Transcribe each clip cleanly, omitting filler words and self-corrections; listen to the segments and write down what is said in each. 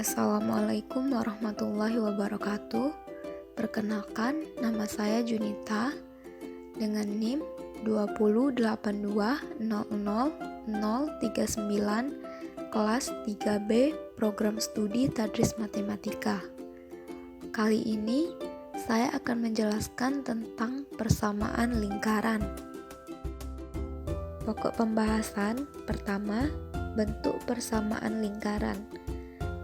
Assalamualaikum warahmatullahi wabarakatuh. Perkenalkan, nama saya Junita dengan NIM 208200039 kelas 3B Program Studi Tadris Matematika. Kali ini saya akan menjelaskan tentang persamaan lingkaran. Pokok pembahasan pertama, bentuk persamaan lingkaran,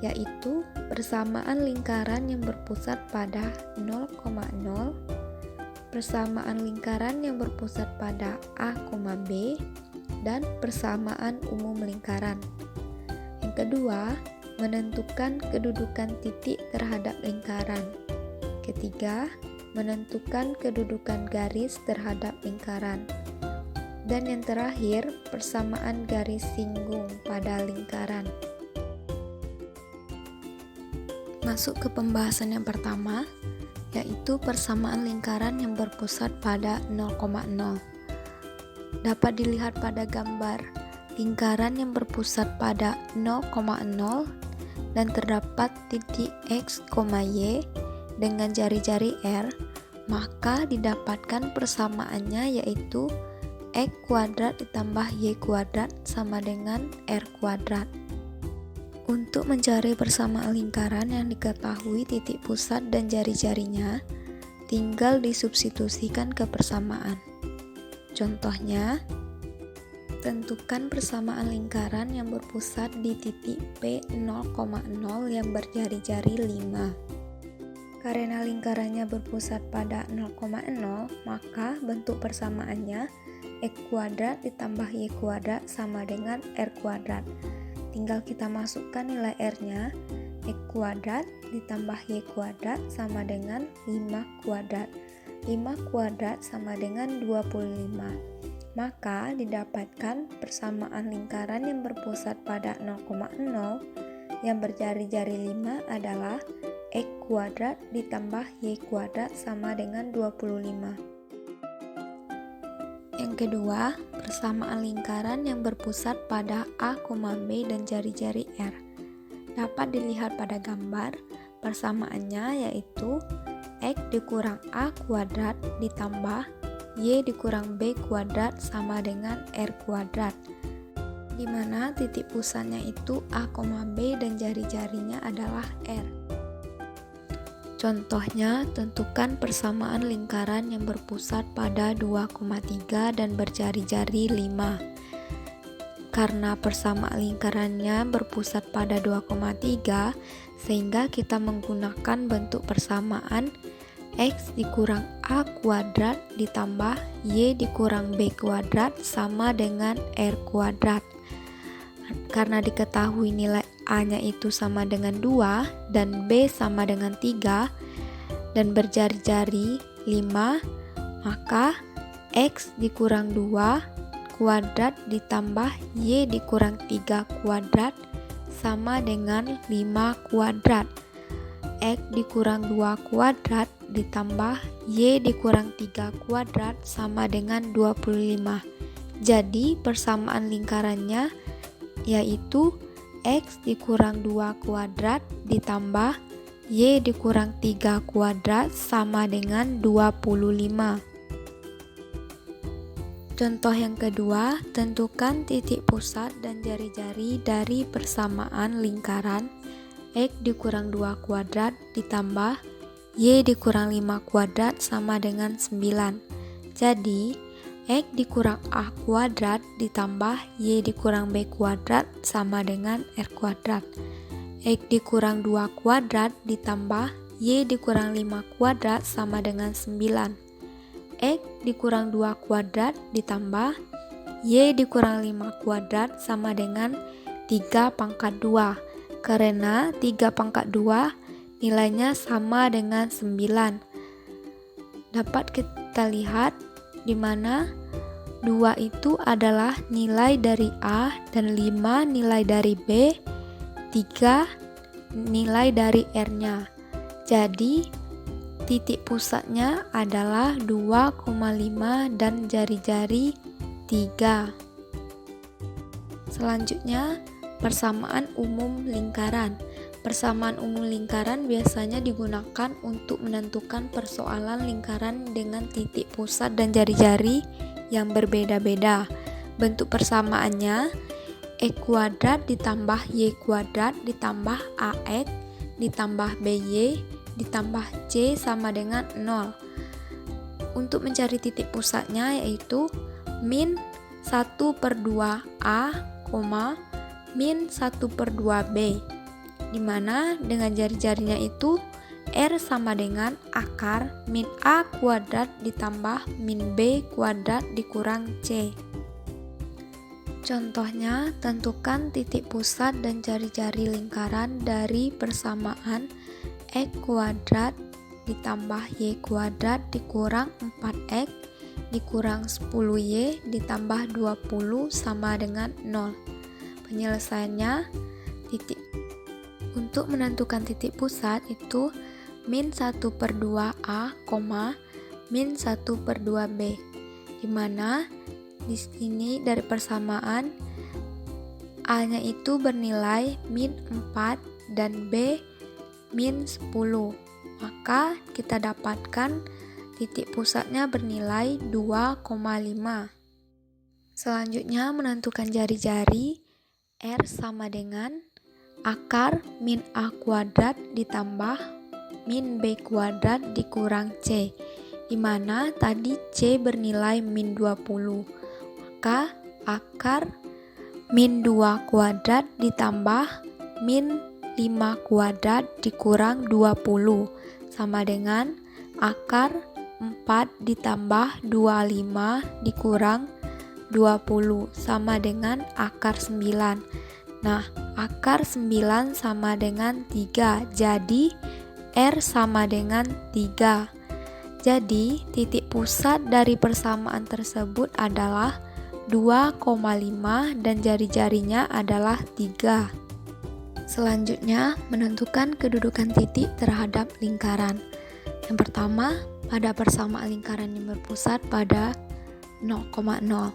yaitu persamaan lingkaran yang berpusat pada 0,0, persamaan lingkaran yang berpusat pada A, B, dan persamaan umum lingkaran. Yang kedua, menentukan kedudukan titik terhadap lingkaran. Ketiga, menentukan kedudukan garis terhadap lingkaran. Dan yang terakhir, persamaan garis singgung pada lingkaran. Masuk ke pembahasan yang pertama, yaitu persamaan lingkaran yang berpusat pada 0,0. Dapat dilihat pada gambar lingkaran yang berpusat pada 0,0 dan terdapat titik X, Y dengan jari-jari R, maka didapatkan persamaannya yaitu X kuadrat ditambah Y kuadrat sama dengan R kuadrat. Untuk mencari persamaan lingkaran yang diketahui titik pusat dan jari-jarinya, tinggal disubstitusikan ke persamaan. Contohnya, tentukan persamaan lingkaran yang berpusat di titik P0,0 yang berjari-jari 5. Karena lingkarannya berpusat pada 0,0, maka bentuk persamaannya X kuadrat ditambah Y kuadrat sama dengan R kuadrat. Tinggal kita masukkan nilai R-nya, X kuadrat ditambah Y kuadrat sama dengan 5 kuadrat. 5 kuadrat sama dengan 25. Maka didapatkan persamaan lingkaran yang berpusat pada 0,0 yang berjari-jari 5 adalah X kuadrat ditambah Y kuadrat sama dengan 25. Yang kedua, persamaan lingkaran yang berpusat pada A, B dan jari-jari R. Dapat dilihat pada gambar, persamaannya yaitu X dikurang A kuadrat ditambah Y dikurang B kuadrat sama dengan R kuadrat, di mana titik pusatnya itu A, B dan jari-jarinya adalah R. Contohnya, tentukan persamaan lingkaran yang berpusat pada 2,3 dan berjari-jari 5. Karena persamaan lingkarannya berpusat pada 2,3, sehingga kita menggunakan bentuk persamaan X dikurang A kuadrat ditambah Y dikurang B kuadrat sama dengan R kuadrat. Karena diketahui nilai A-nya itu sama dengan 2 dan B sama dengan 3 dan berjari-jari 5, maka X dikurang 2 kuadrat ditambah Y dikurang 3 kuadrat sama dengan 5 kuadrat. X dikurang 2 kuadrat ditambah Y dikurang 3 kuadrat sama dengan 25. Jadi persamaan lingkarannya yaitu X dikurang 2 kuadrat ditambah Y dikurang 3 kuadrat sama dengan 25. Contoh yang kedua, tentukan titik pusat dan jari-jari dari persamaan lingkaran X dikurang 2 kuadrat ditambah Y dikurang 5 kuadrat sama dengan 9. Jadi, X dikurang A kuadrat ditambah Y dikurang B kuadrat sama dengan R kuadrat. X dikurang 2 kuadrat ditambah Y dikurang 5 kuadrat sama dengan 9. X dikurang 2 kuadrat ditambah Y dikurang 5 kuadrat sama dengan 3 pangkat 2. Karena 3 pangkat 2 nilainya sama dengan 9. Dapat kita lihat di mana 2 itu adalah nilai dari A dan 5 nilai dari B, 3 nilai dari R-nya. Jadi titik pusatnya adalah 2,5 dan jari-jari 3. Selanjutnya, persamaan umum lingkaran. Persamaan umum lingkaran biasanya digunakan untuk menentukan persoalan lingkaran dengan titik pusat dan jari-jari yang berbeda-beda. Bentuk persamaannya X² ditambah Y² ditambah AX ditambah BY ditambah C sama dengan 0. Untuk mencari titik pusatnya yaitu min 1/2A, min 1/2B, dimana dengan jari-jarinya itu R sama dengan akar min A² ditambah min B² dikurang C. Contohnya, tentukan titik pusat dan jari-jari lingkaran dari persamaan X² ditambah Y² dikurang 4X dikurang 10Y ditambah 20 sama dengan 0. Penyelesaiannya titik. Untuk menentukan titik pusat itu min 1/2A, min 1/2B, dimana di sini dari persamaan A-nya itu bernilai min 4 dan B min 10. Maka kita dapatkan titik pusatnya bernilai 2,5. Selanjutnya menentukan jari-jari. R sama dengan akar min A² ditambah min B² dikurang C, dimana tadi C bernilai min 20. Maka akar min 2² ditambah min 5² dikurang 20 sama dengan akar 4 ditambah 25 dikurang 20 sama dengan akar 9. Nah, akar 9 sama dengan 3, jadi R sama dengan 3. Jadi, titik pusat dari persamaan tersebut adalah 2,5 dan jari-jarinya adalah 3. Selanjutnya, menentukan kedudukan titik terhadap lingkaran. Yang pertama, pada persamaan lingkaran yang berpusat pada 0,0.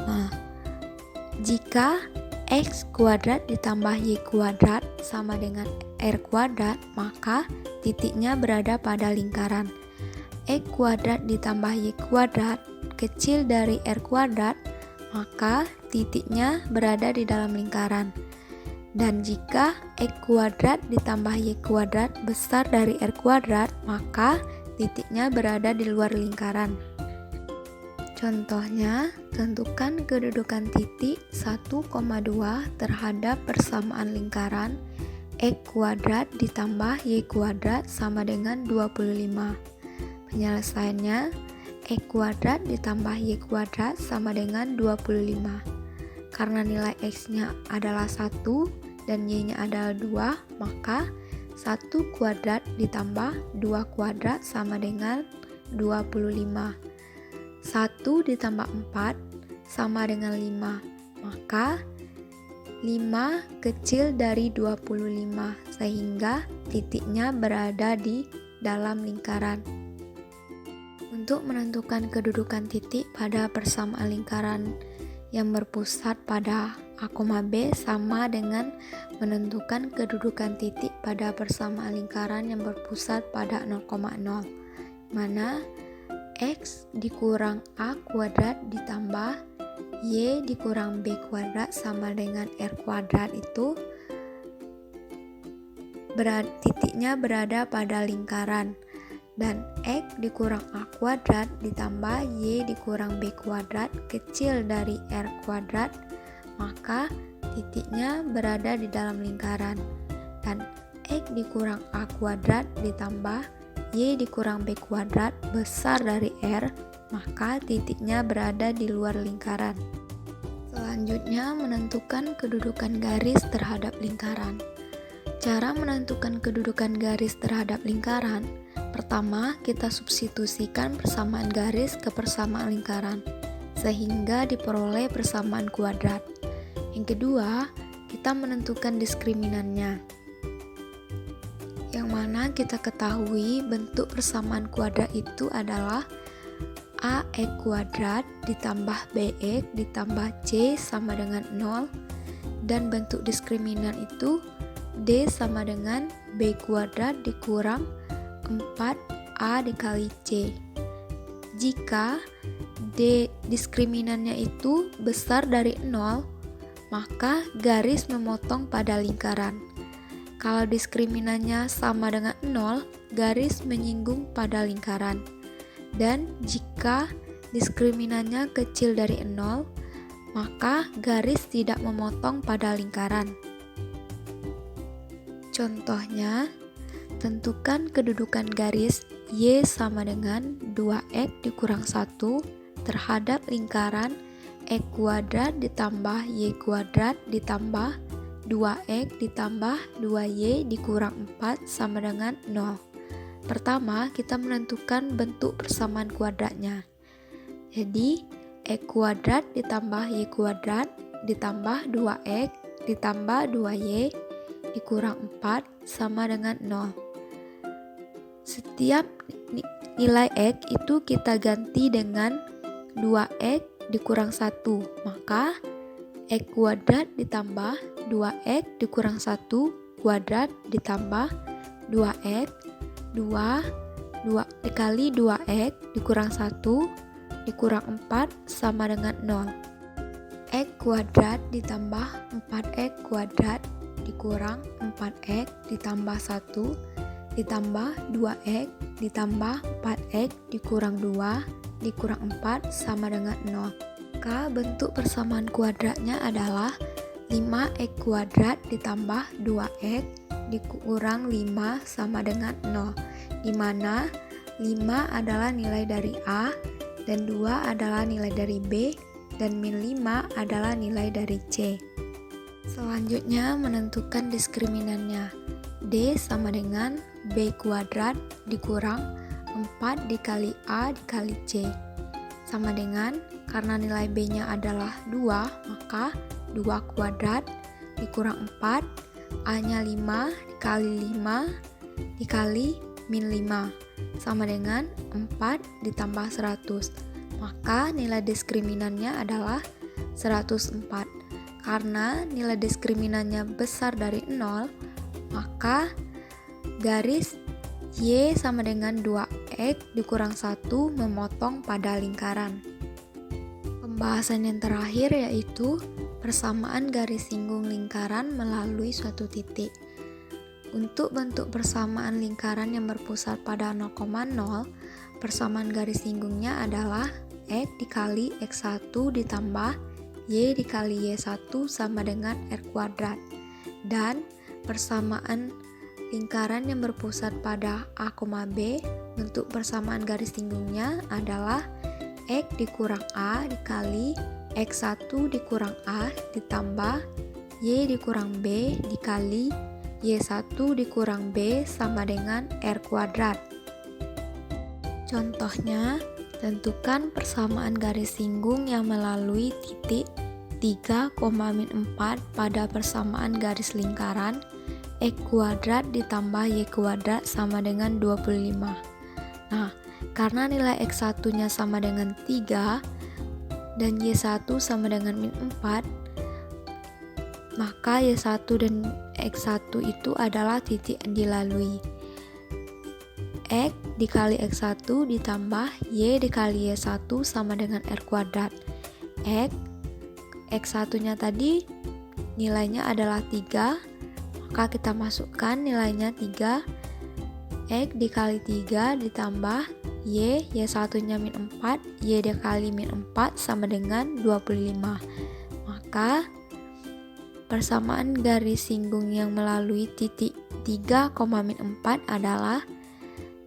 Nah, jika X² ditambah Y² sama dengan R², maka titiknya berada pada lingkaran. X² ditambah Y² kecil dari R², maka titiknya berada di dalam lingkaran. Dan jika X² ditambah Y² besar dari R², maka titiknya berada di luar lingkaran. Contohnya, tentukan kedudukan titik 1,2 terhadap persamaan lingkaran X² ditambah Y² sama dengan 25. Penyelesaiannya, X² ditambah Y² sama dengan 25. Karena nilai X-nya adalah 1 dan Y-nya adalah 2, maka 1² ditambah 2² sama dengan 25. 1 ditambah 4 sama dengan 5, maka 5 kecil dari 25, sehingga titiknya berada di dalam lingkaran. Untuk menentukan kedudukan titik pada persamaan lingkaran yang berpusat pada A, B sama dengan menentukan kedudukan titik pada persamaan lingkaran yang berpusat pada 0,0, mana X dikurang A² ditambah Y dikurang B² sama dengan R² itu titiknya berada pada lingkaran, dan X dikurang A² ditambah Y dikurang B² kecil dari R², maka titiknya berada di dalam lingkaran. Dan X dikurang A² ditambah Y dikurang B² besar dari R, maka titiknya berada di luar lingkaran. Selanjutnya, menentukan kedudukan garis terhadap lingkaran. Cara menentukan kedudukan garis terhadap lingkaran, pertama kita substitusikan persamaan garis ke persamaan lingkaran, sehingga diperoleh persamaan kuadrat. Yang kedua, kita menentukan diskriminannya, yang mana kita ketahui bentuk persamaan kuadrat itu adalah AX² ditambah BX ditambah C sama dengan 0, dan bentuk diskriminan itu D sama dengan B kuadrat dikurang 4A dikali C. Jika D diskriminannya itu besar dari 0, maka garis memotong pada lingkaran. Kalau diskriminannya sama dengan 0, garis menyinggung pada lingkaran. Dan jika diskriminannya kecil dari 0, maka garis tidak memotong pada lingkaran. Contohnya, tentukan kedudukan garis Y sama dengan 2X dikurang 1 terhadap lingkaran X kuadrat ditambah Y kuadrat ditambah 2X ditambah 2Y dikurang 4 sama dengan 0. Pertama, kita menentukan bentuk persamaan kuadratnya. Jadi, X kuadrat ditambah Y kuadrat ditambah 2X ditambah 2Y dikurang 4 sama dengan 0. Setiap nilai X itu kita ganti dengan 2X dikurang 1, maka X kuadrat ditambah 2X dikurang 1 kuadrat ditambah 2X 2 dikali 2X dikurang 1 dikurang 4 sama dengan 0. X kuadrat ditambah 4X kuadrat dikurang 4X ditambah 1 ditambah 2X ditambah 4X dikurang 2 dikurang 4 sama dengan 0. Maka bentuk persamaan kuadratnya adalah 5X kuadrat ditambah 2X dikurang 5 sama dengan 0, di mana 5 adalah nilai dari A dan 2 adalah nilai dari B dan min 5 adalah nilai dari C. Selanjutnya menentukan diskriminannya. D sama dengan B kuadrat dikurang 4 dikali A dikali C. Sama dengan, karena nilai B-nya adalah 2, maka 2 kuadrat dikurang 4, A-nya 5 dikali 5 dikali min 5. Sama dengan 4 ditambah 100. Maka nilai diskriminannya adalah 104. Karena nilai diskriminannya besar dari 0, maka garis Y sama dengan 2X dikurang 1 memotong pada lingkaran. Pembahasan yang terakhir yaitu persamaan garis singgung lingkaran melalui suatu titik. Untuk bentuk persamaan lingkaran yang berpusat pada 0,0, persamaan garis singgungnya adalah X dikali X1 ditambah Y dikali Y1 sama dengan R kuadrat. Dan persamaan lingkaran yang berpusat pada A, B, bentuk persamaan garis singgungnya adalah X dikurang A dikali X1 dikurang A ditambah Y dikurang B dikali Y1 dikurang B sama dengan R kuadrat. Contohnya, tentukan persamaan garis singgung yang melalui titik 3,-4 pada persamaan garis lingkaran X kuadrat ditambah Y kuadrat sama dengan 25. Nah, karena nilai X1-nya sama dengan 3 dan Y1 sama dengan min 4, maka Y1 dan X1 itu adalah titik yang dilalui. X dikali X1 ditambah Y dikali Y1 sama dengan R kuadrat. X1-nya tadi nilainya adalah 3, maka kita masukkan nilainya 3. X dikali 3 ditambah Y1-nya min 4, Y dikali min 4 sama dengan 25. Maka persamaan garis singgung yang melalui titik 3,-4 adalah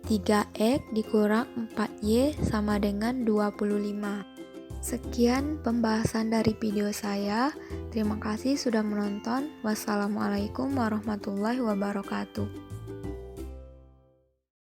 3X dikurang 4Y sama dengan 25. Sekian pembahasan dari video saya. Terima kasih sudah menonton. Wassalamualaikum warahmatullahi wabarakatuh.